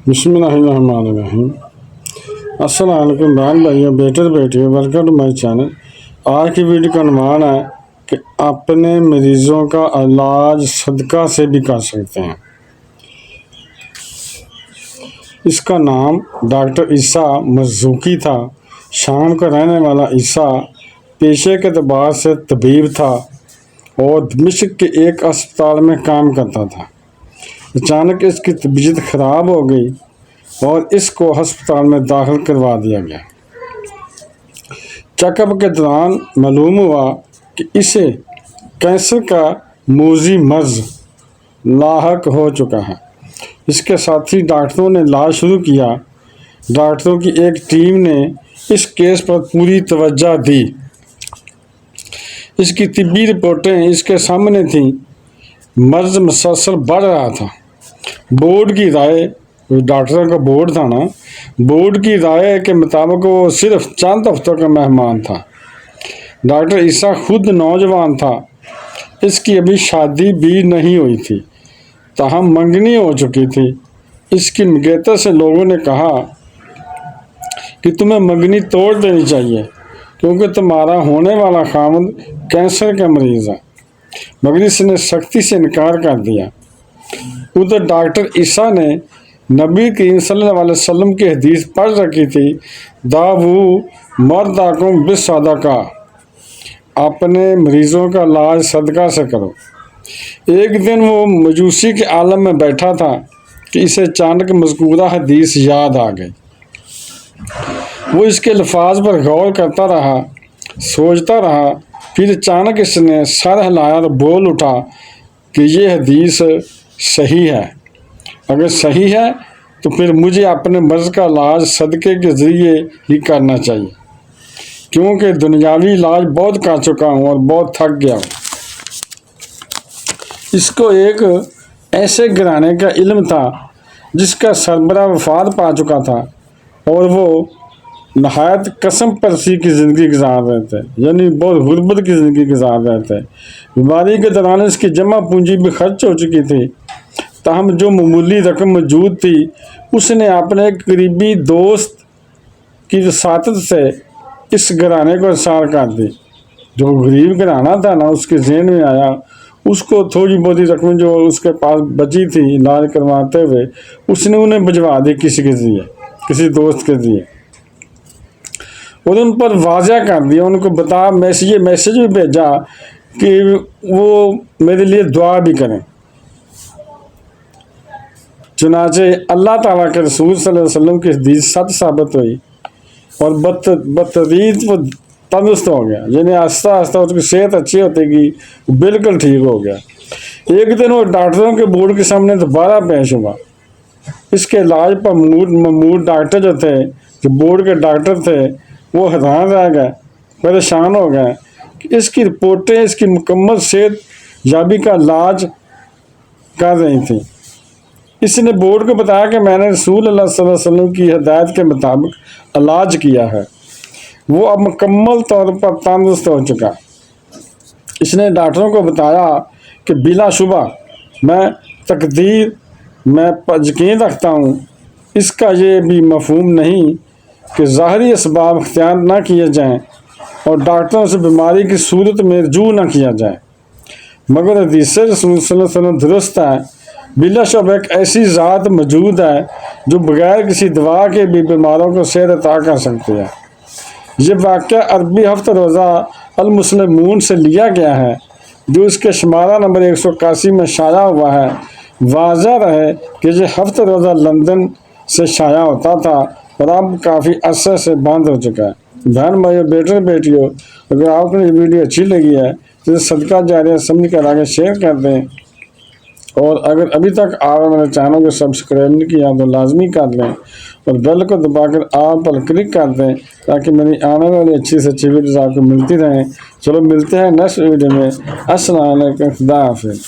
بسم اللہ الرحمن الرحیم۔ السلام علیکم بہن بھائیوں، بیٹر بیٹیوں، ویلکم ٹو مائی چینل۔ آج کی ویڈیو کا عنوان ہے کہ اپنے مریضوں کا علاج صدقہ سے بھی کر سکتے ہیں۔ اس کا نام ڈاکٹر عیسیٰ مرزوقی تھا۔ شام کا رہنے والا عیسیٰ پیشے کے اعتبار سے طبیب تھا اور دمشق کے ایک اسپتال میں کام کرتا تھا۔ اچانک اس کی طبیعت خراب ہو گئی اور اس کو ہسپتال میں داخل کروا دیا گیا۔ چیک اپ کے دوران معلوم ہوا کہ اسے کینسر کا موذی مرض لاحق ہو چکا ہے۔ اس کے ساتھی ڈاکٹروں نے علاج شروع کیا۔ ڈاکٹروں کی ایک ٹیم نے اس کیس پر پوری توجہ دی۔ اس کی طبی رپورٹیں اس کے سامنے تھیں۔ مرض مسلسل بڑھ رہا تھا۔ بورڈ کی رائے، ڈاکٹروں کا بورڈ تھا نا، بورڈ کی رائے کے مطابق وہ صرف چند ہفتوں کا مہمان تھا۔ ڈاکٹر عیسیٰ خود نوجوان تھا۔ اس کی ابھی شادی بھی نہیں ہوئی تھی، تاہم منگنی ہو چکی تھی۔ اس کی منگیتر سے لوگوں نے کہا کہ تمہیں منگنی توڑ دینی چاہیے کیونکہ تمہارا ہونے والا خاوند کینسر کا مریض ہے، مگر اس نے سختی سے انکار کر دیا۔ ادھر ڈاکٹر عیسیٰ نے نبی کریم صلی اللہ علیہ وسلم کی حدیث پڑھ رکھی تھی، داؤ مرداکم بالصدقہ، اپنے مریضوں کا علاج صدقہ سے کرو۔ ایک دن وہ مجوسی کے عالم میں بیٹھا تھا کہ اسے اچانک مذکورہ حدیث یاد آ گئی۔ وہ اس کے الفاظ پر غور کرتا رہا، سوچتا رہا، پھر اچانک اس نے سر ہلایا اور بول اٹھا کہ یہ حدیث صحیح ہے۔ اگر صحیح ہے تو پھر مجھے اپنے مرض کا علاج صدقے کے ذریعے ہی کرنا چاہیے، کیونکہ دنیاوی علاج بہت کر چکا ہوں اور بہت تھک گیا ہوں۔ اس کو ایک ایسے گھرانے کا علم تھا جس کا سربراہ وفات پا چکا تھا اور وہ نہایت قسم پرسی کی زندگی گزار رہے تھے، یعنی بہت غربت کی زندگی گزار رہے تھے۔ بیماری کے دوران اس کی جمع پونجی بھی خرچ ہو چکی تھی، تاہم جو معمولی رقم موجود تھی اس نے اپنے ایک قریبی دوست کی وساطت سے اس گھرانے کو انحصار کر دی۔ جو غریب گھرانہ تھا نا، اس کے ذہن میں آیا، اس کو تھوڑی بہت رقم جو اس کے پاس بچی تھی علاج کرواتے ہوئے، اس نے انہیں بھجوا دی کسی کے ذریعے، کسی دوست کے ذریعے، اور ان پر واضح کر دیا، ان کو یہ میسیج بھی بھیجا کہ وہ میرے لیے دعا بھی کریں۔ چنانچہ اللہ تعالیٰ کے رسول صلی اللہ علیہ وسلم کی حدیث سچ ثابت ہوئی اور بتدریج وہ تندرست ہو گیا، یعنی آہستہ آہستہ اس کی صحت اچھی ہوتی گئی، بالکل ٹھیک ہو گیا۔ ایک دن وہ ڈاکٹروں کے بورڈ کے سامنے دوبارہ پیش ہوا۔ اس کے علاج پر مامور ڈاکٹر جو تھے، جو بورڈ کے ڈاکٹر تھے، وہ حیران رہ گئے، پریشان ہو گئے کہ اس کی رپورٹیں اس کی مکمل صحت یابی کا علاج کر رہی تھیں۔ اس نے بورڈ کو بتایا کہ میں نے رسول اللہ صلی اللہ علیہ وسلم کی ہدایت کے مطابق علاج کیا ہے، وہ اب مکمل طور پر تندرست ہو چکا۔ اس نے ڈاکٹروں کو بتایا کہ بلا شبہ میں تقدیر میں یقین رکھتا ہوں، اس کا یہ بھی مفہوم نہیں کہ ظاہری اسباب اختیار نہ کیے جائیں اور ڈاکٹروں سے بیماری کی صورت میں رجوع نہ کیا جائے، مگر حدیث رسول صلی اللہ علیہ وسلم درست ہے۔ بلا شبہ ایک ایسی ذات موجود ہے جو بغیر کسی دوا کے بھی بیماروں کو صحت عطا کر سکتی ہے۔ یہ واقعہ عربی ہفتہ روزہ المسلمون سے لیا گیا ہے، جو اس کے شمارہ نمبر 181 میں شائع ہوا ہے۔ واضح رہے کہ یہ ہفتہ روزہ لندن سے شائع ہوتا تھا اور اب کافی عرصے سے بند ہو چکا ہے۔ بہن بھائیو، بیٹر بیٹیوں، اگر آپ کو یہ ویڈیو اچھی لگی ہے تو صدقہ جاریہ سمجھ کر آگے شیئر کر دیں، اور اگر ابھی تک آپ میرے چینل کو سبسکرائب نہیں کیا تو لازمی کر لیں اور بیل کو دبا کر آل پر کلک کر دیں تاکہ میری آنے والی اچھی سے اچھی ویڈیوز آپ کو ملتی رہیں۔ چلو ملتے ہیں نیکسٹ ویڈیو میں۔ السلام علیکم، خدا حافظ۔